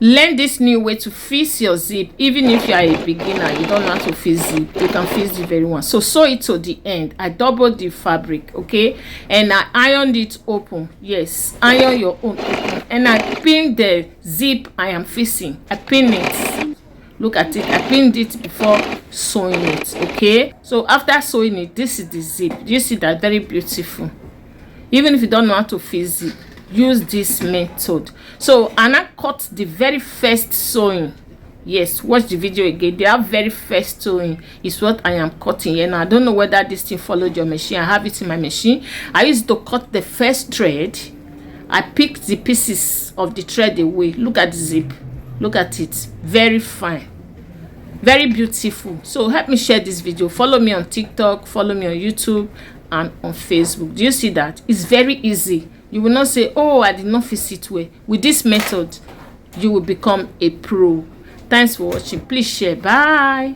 Learn this new way to fix your zip. Even if you are a beginner, you don't know how to fix zip, you can fix the very one. So sew it to the end. I doubled the fabric, okay, and I ironed it open. Yes, iron your own open. And I pinned the zip I am fixing. I pinned it. Look at it. I pinned it before sewing it, okay. So after sewing it, this is the zip. Do you see that? Very beautiful. Even if you don't know how to fix zip, use this method. So and I cut the very first sewing. Yes, watch the video again. The very first sewing is what I am cutting here. Now I don't know whether this thing followed your machine. I have it in my machine. I used to cut the first thread. I picked the pieces of the thread away. Look at the zip. Look at it. Very fine, very beautiful. So help me share this video. Follow me on TikTok, follow me on YouTube and on Facebook. Do you see that? It's very easy. You will not say, oh, I did not fix it well. With this method, you will become a pro. Thanks for watching. Please share. Bye.